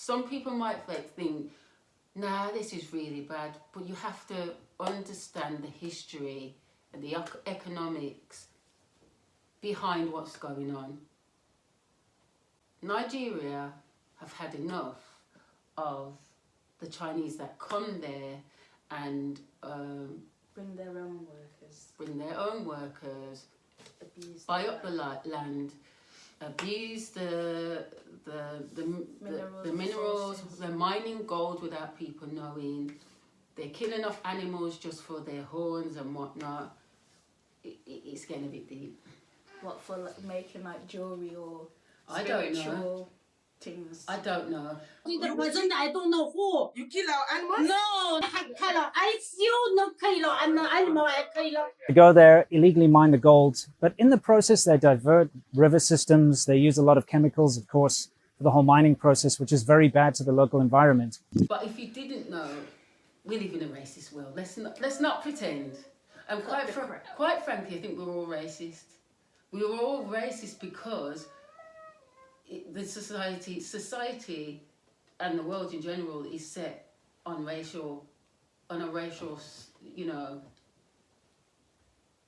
some people might think, nah, this is really bad, but you have to understand the history and the economics behind what's going on. Nigeria have had enough of the Chinese that come there and bring their own workers, buy up the land, abuse the minerals, they're mining gold without people knowing, they're killing off animals just for their horns and whatnot. It's getting a bit deep. What, for like making like jewelry or I don't know. Things? I don't know. I don't know who. You kill our animals? No, I still not kill animal. I kill. They go there, illegally mine the gold, but in the process they divert river systems. They use a lot of chemicals, of course, for the whole mining process, which is very bad to the local environment. But if you didn't know, we live in a racist world. Let's not pretend. And quite frankly, I think we're all racist. We were all racist because the society and the world in general is set on a racial,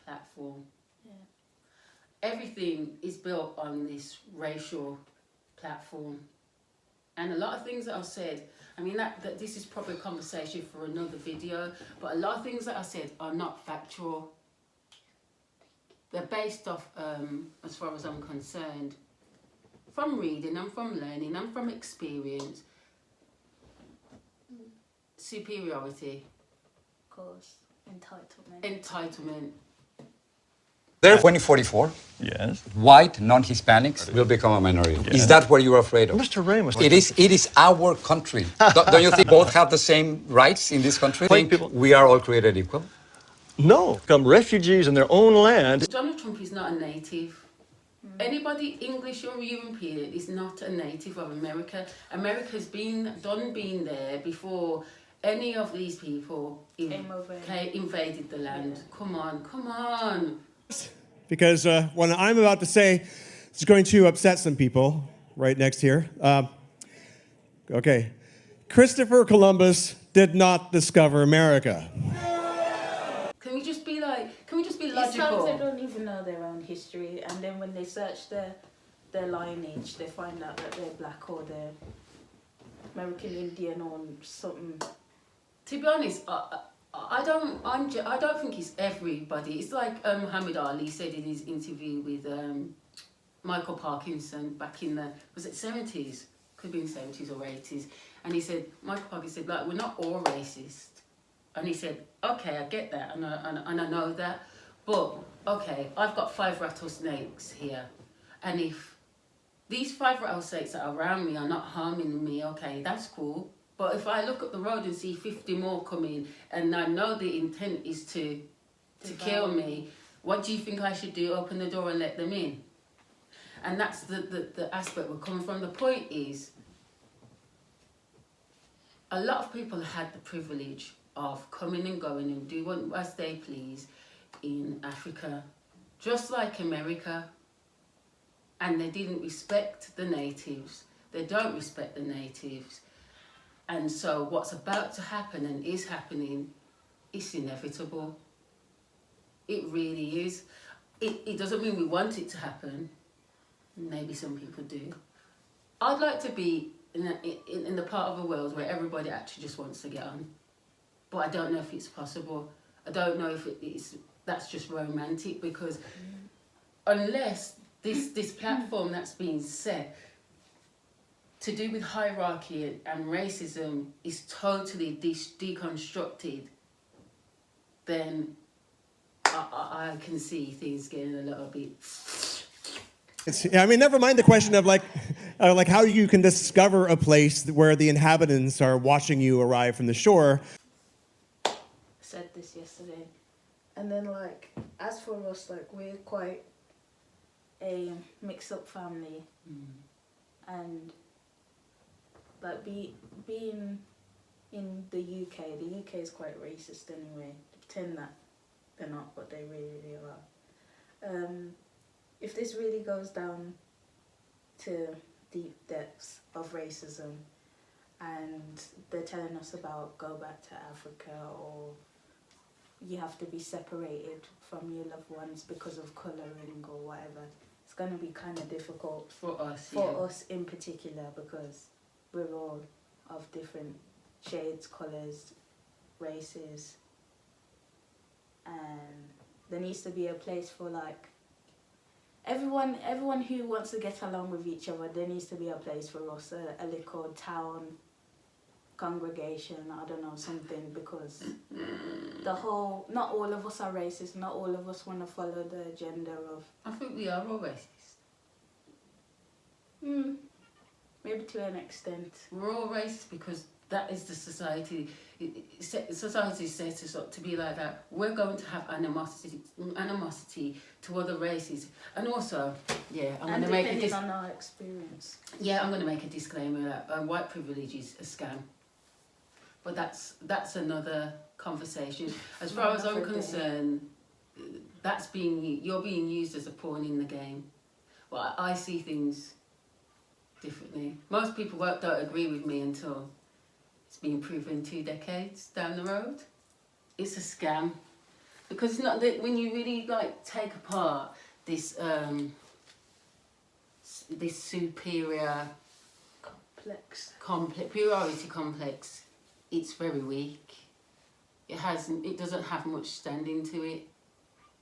platform. Yeah. Everything is built on this racial platform. And a lot of things that I've said, I mean, that this is probably a conversation for another video, but a lot of things that I said are not factual. They're based off, as far as I'm concerned, from reading and from learning and from experience. Superiority. Of course. Entitlement. Entitlement. There, 2044, Yes. white non-Hispanics will become a minority. Yes. Is that what you're afraid of? Mr. Ramos. It is our country. Don't you think both have the same rights in this country? White people. We are all created equal? No, become refugees in their own land. Donald Trump is not a native. Anybody English or European is not a native of America. America's been there before any of these people invaded the land. Yeah. Come on. Because what I'm about to say is going to upset some people right next here. Okay. Christopher Columbus did not discover America. Can we just be logical? Sometimes they don't even know their own history, and then when they search their lineage, they find out that they're black or they're American Indian or something. To be honest, I don't think it's everybody. It's like Muhammad Ali said in his interview with Michael Parkinson back in was it 70s? Could be in 70s or 80s. And he said, Michael Parkinson said, like, we're not all racist. And he said, okay, I get that, and I know that, but okay, I've got 5 rattlesnakes here, and if these 5 rattlesnakes that are around me are not harming me, okay, that's cool. But if I look up the road and see 50 more coming, and I know the intent is to kill me, what do you think I should do? Open the door and let them in? And that's the aspect we're coming from. The point is, a lot of people had the privilege of coming and going and doing as they please in Africa, just like America, and they didn't respect the natives. They don't respect the natives. And so what's about to happen and is happening, it's inevitable. It really is. It doesn't mean we want it to happen. Maybe some people do. I'd like to be in the part of the world where everybody actually just wants to get on. But I don't know if it's possible. I don't know if that's just romantic, because unless this platform that's being set to do with hierarchy and racism is totally deconstructed, then I can see things getting a little bit... never mind the question of like how you can discover a place where the inhabitants are watching you arrive from the shore. Said this yesterday, and then like as for us, like we're quite a mixed-up family, and like being in the UK is quite racist anyway. They pretend that they're not, but they really are. If this really goes down to deep depths of racism, and they're telling us about go back to Africa, or you have to be separated from your loved ones because of colouring or whatever. It's going to be kind of difficult For us, for us in particular, because we're all of different shades, colours, races, and there needs to be a place for like everyone who wants to get along with each other. There needs to be a place for us, a little town congregation, I don't know, something, because the whole, not all of us are racist, not all of us want to follow the agenda of... I think we are all racist. Maybe to an extent. We're all racist because that is the society. Society sets us up to be like that. We're going to have animosity to other races, and also, I'm going to make a depending on our experience. I'm going to make a disclaimer that white privilege is a scam. But that's another conversation. As far as I'm concerned, you're being used as a pawn in the game. Well, I see things differently. Most people don't agree with me until it's been proven 2 decades down the road. It's a scam, because it's not that when you really like take apart this this superior superiority complex, it's very weak. It doesn't have much standing to it.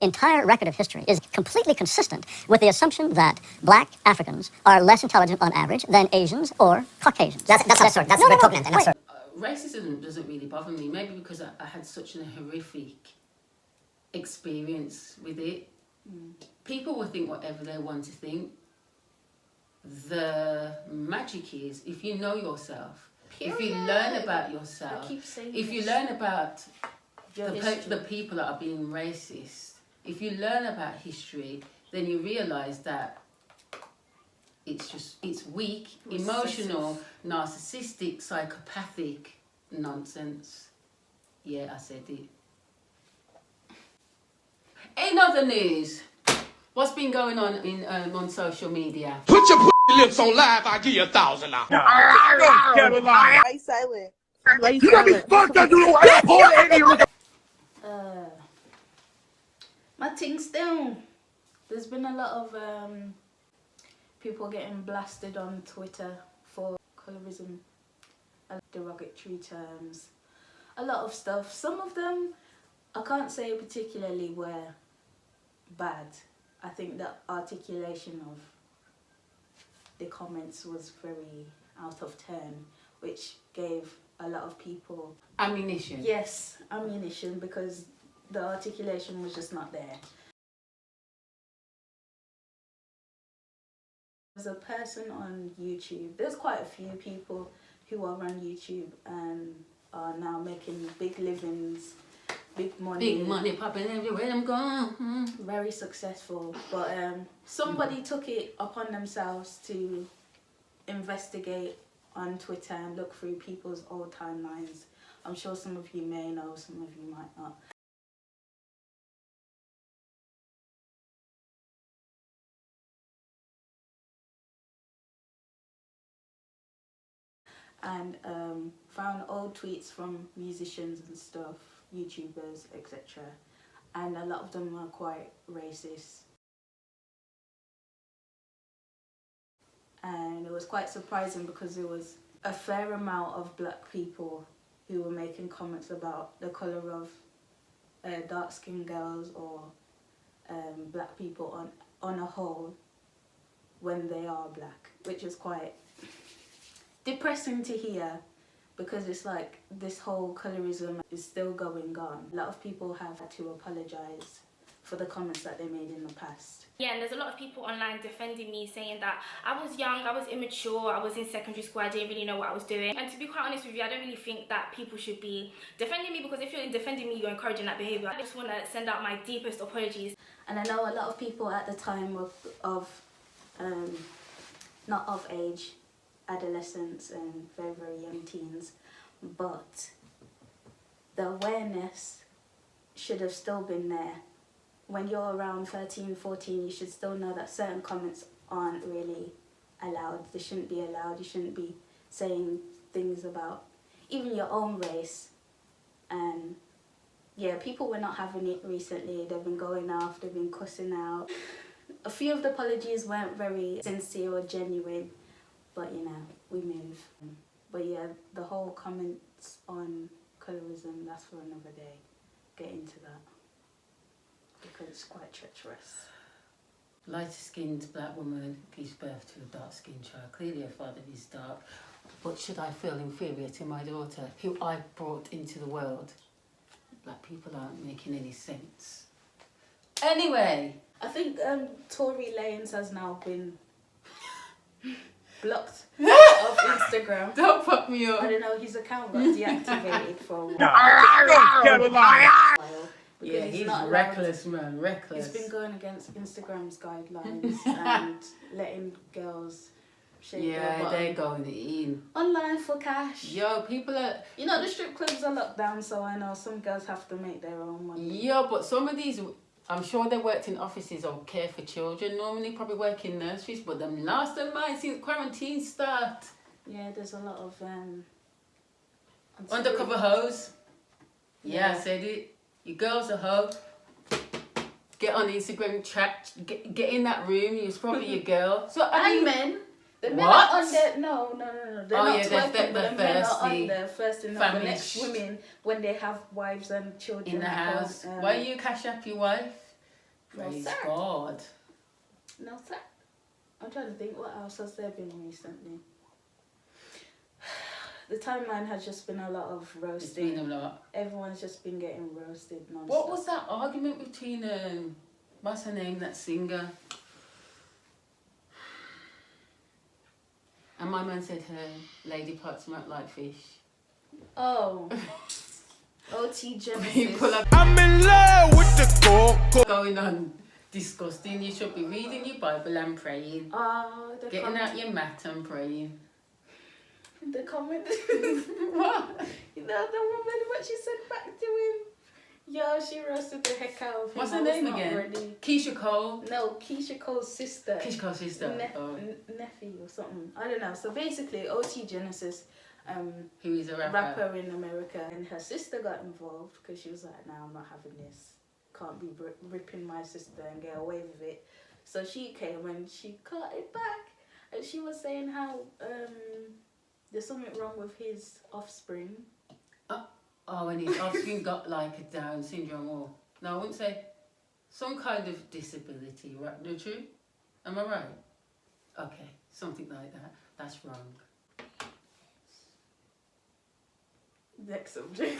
Entire record of history is completely consistent with the assumption that black Africans are less intelligent on average than Asians or Caucasians. That's repugnant. And that's racism doesn't really bother me, maybe because I had such a horrific experience with it. People will think whatever they want to think. The magic is, if you know yourself, if you learn about yourself, if you learn about the people that are being racist, if you learn about history, then you realise that it's weak, emotional, narcissistic, psychopathic nonsense. Yeah, I said it. In other news, what's been going on on social media? Put your lips on live, I'll give you $1,000 now. Why silent? You got me fucked up, you know. My thing's down. There's been a lot of people getting blasted on Twitter for colorism, derogatory terms, a lot of stuff. Some of them I can't say particularly were bad. I think the articulation of the comments was very out of turn, which gave a lot of people ammunition. Yes, ammunition, because the articulation was just not there. There's a person on YouTube, there's quite a few people who are on YouTube and are now making big livings, big money popping everywhere I'm going. Very successful, but somebody took it upon themselves to investigate on Twitter and look through people's old timelines. I'm sure some of you may know, some of you might not. And found old tweets from musicians and stuff, YouTubers, etc. And a lot of them are quite racist. And it was quite surprising because there was a fair amount of black people who were making comments about the colour of dark-skinned girls or black people on a whole when they are black, which is quite depressing to hear, because it's like this whole colorism is still going on. A lot of people have had to apologise for the comments that they made in the past. Yeah, and there's a lot of people online defending me, saying that I was young, I was immature, I was in secondary school, I didn't really know what I was doing. And to be quite honest with you, I don't really think that people should be defending me, because if you're defending me, you're encouraging that behaviour. I just want to send out my deepest apologies. And I know a lot of people at the time of not of age, adolescents and very, very young teens, but the awareness should have still been there. When you're around 13, 14, you should still know that certain comments aren't really allowed. They shouldn't be allowed. You shouldn't be saying things about even your own race. And yeah, people were not having it recently. They've been going off, they've been cussing out. A few of the apologies weren't very sincere or genuine, but you know, we move. But yeah, the whole comments on colorism, that's for another day. Get into that, because it's quite treacherous. Lighter skinned black woman gives birth to a dark skinned child. Clearly her father is dark. But should I feel inferior to my daughter, who I brought into the world? Black people aren't making any sense. Anyway. I think Tory Lanez has now been blocked off Instagram. Don't fuck me up. I don't know, his account got deactivated for a while. Yeah, he's reckless, man, reckless. He's been going against Instagram's guidelines and letting girls shake their bottom. they're going in. Online for cash. Yo, people are... You know, the strip clubs are locked down, so I know some girls have to make their own money. Yo, but some of these... I'm sure they worked in offices or care for children. Normally probably work in nurseries, but them last of mine since quarantine start. Yeah, there's a lot of... Undercover hoes. Yeah, I said it. You girls are hoes. Get on Instagram, chat, get in that room. You're probably your girl. So and men. The men are on there. No. They're not twerking, but the men are on there first in the next women when they have wives and children in the house. Why you cash up your wife? Praise God. No, sir. I'm trying to think what else has there been recently. The timeline has just been a lot of roasting. It's been a lot. Everyone's just been getting roasted non-stop. What was that argument between, what's her name, that singer? And my man said her lady parts smelled like fish. Oh. OT Genesis. People are I'm in love with the coco. going on disgusting. You should be reading your Bible and praying. Getting out your mat and praying. The comment. What? You know the woman, what she said back to him? Yo, she roasted the heck out of him. What's her name again? Ready. Keisha Cole? No, Keisha Cole's sister. Keisha Cole's sister. Nephew or something. I don't know. So basically, OT Genesis, who is a rapper in America, and her sister got involved because she was like, "No, I'm not having this. Can't be ripping my sister and get away with it." So she came and she cut it back, and she was saying how there's something wrong with his offspring. Oh, and his offspring got like a Down syndrome or... No, I wouldn't say... Some kind of disability, right? No, true? Am I right? Okay, something like that. That's wrong. Next subject.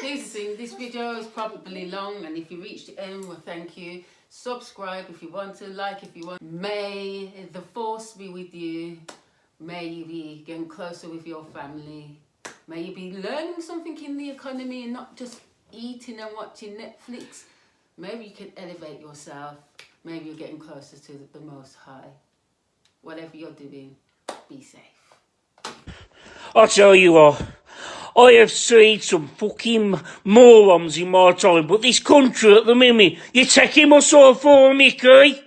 Here's the thing, this video is probably long, and if you reach the end, well, thank you. Subscribe if you want to, like if you want. May the force be with you. May you be getting closer with your family. May you be learning something in the economy and not just eating and watching Netflix. Maybe you can elevate yourself. Maybe you're getting closer to the Most High. Whatever you're doing, be safe. I tell you what, I have seen some fucking morons in my time, but this country at the minute, you're taking my side for me, Mickey.